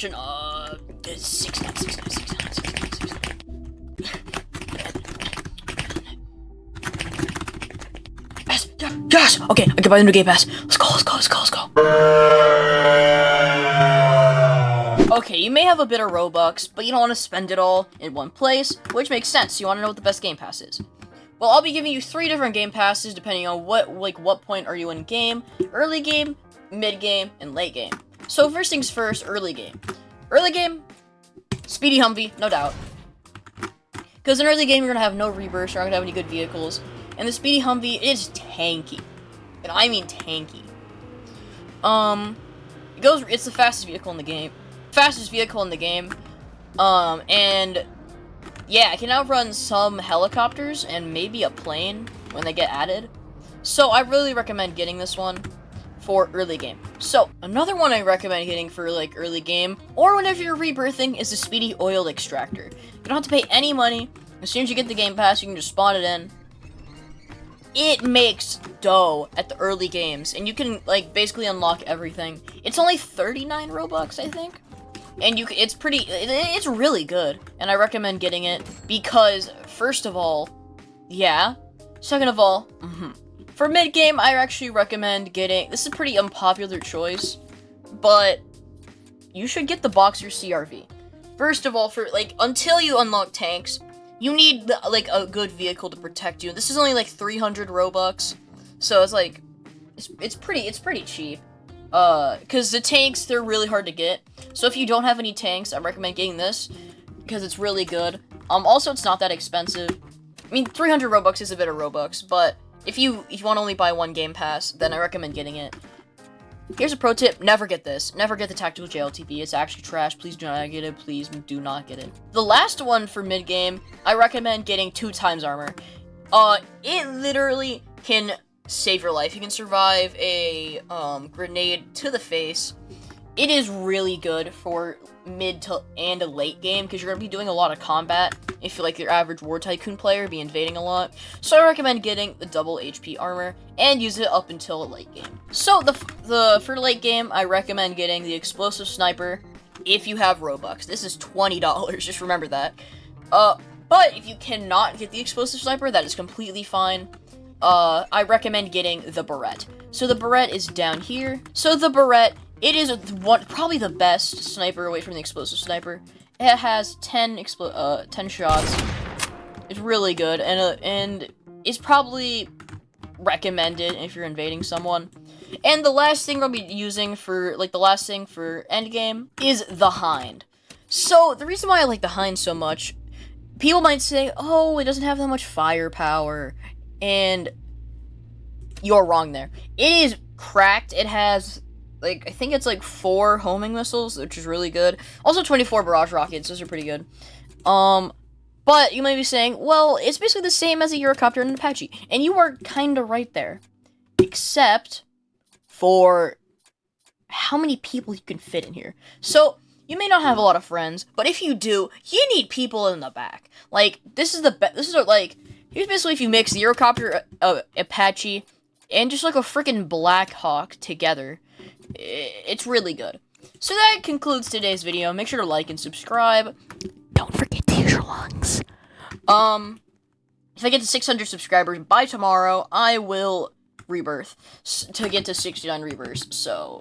Six nine. Yes! Okay, I can buy the new Gamepass. Let's go. Okay, you may have a bit of Robux, but you don't want to spend it all in one place, which makes sense. You want to know what the best Game Pass is. Well, I'll be giving you 3 different Game Passes depending on what point are you in game. Early game, mid game, and late game. So first things first, early game. Early game, Speedy Humvee, no doubt. Because in early game, you're going to have no rebirths, you're not going to have any good vehicles. And the Speedy Humvee is tanky. And I mean tanky. It's the fastest vehicle in the game. And yeah, it can outrun some helicopters and maybe a plane when they get added. So I really recommend getting this one for early game. So another one I recommend getting for like early game or whenever you're rebirthing is the Speedy Oil Extractor. You don't have to pay any money. As soon as you get the Game Pass, you can just spawn it in. It makes dough at the early games, and you can like basically unlock everything. It's only 39 Robux, I think. And it's really good, and I recommend getting it because, first of all, yeah. Second of all, for mid-game, I actually recommend getting, this is a pretty unpopular choice, but you should get the Boxer CRV. First of all, for, like, until you unlock tanks, you need, like, a good vehicle to protect you. This is only, like, 300 Robux, so it's, like, it's pretty cheap. Because the tanks, they're really hard to get. So if you don't have any tanks, I recommend getting this, because it's really good. Also, it's not that expensive. I mean, 300 Robux is a bit of Robux, but if you want to only buy one Game Pass, then I recommend getting it. Here's a pro tip, never get this. Never get the Tactical JLTV, it's actually trash. Please do not get it, please do not get it. The last one for mid-game, I recommend getting 2 times armor. It literally can save your life. You can survive a grenade to the face. It is really good for mid to and a late game because you're going to be doing a lot of combat if you're like your average War Tycoon player, be invading a lot. So I recommend getting the double HP armor and use it up until a late game. So for late game, I recommend getting the explosive sniper if you have Robux. This is $20, just remember that. But if you cannot get the explosive sniper, that is completely fine. I recommend getting the Barrette. So the Barrette is down here. So the Barrette, it is probably the best sniper away from the explosive sniper. It has 10 shots. It's really good, and it's probably recommended if you're invading someone. And the last thing I'll be using for, like, the last thing for endgame is the Hind. So the reason why I like the Hind so much, people might say, oh, it doesn't have that much firepower. And you're wrong there. It is cracked. It has, like, I think it's like 4 homing missiles, which is really good. Also 24 barrage rockets. Those are pretty good. But you might be saying, well, it's basically the same as a Eurocopter and an Apache. And you are kind of right there. Except for how many people you can fit in here. So you may not have a lot of friends, but if you do, you need people in the back. Like, this is like, here's basically if you mix the Eurocopter, Apache, and just like a freaking Black Hawk together. It's really good. So that concludes today's video. Make sure to like and subscribe. Don't forget to use your lungs. If I get to 600 subscribers by tomorrow, I will rebirth to get to 69 rebirths. So,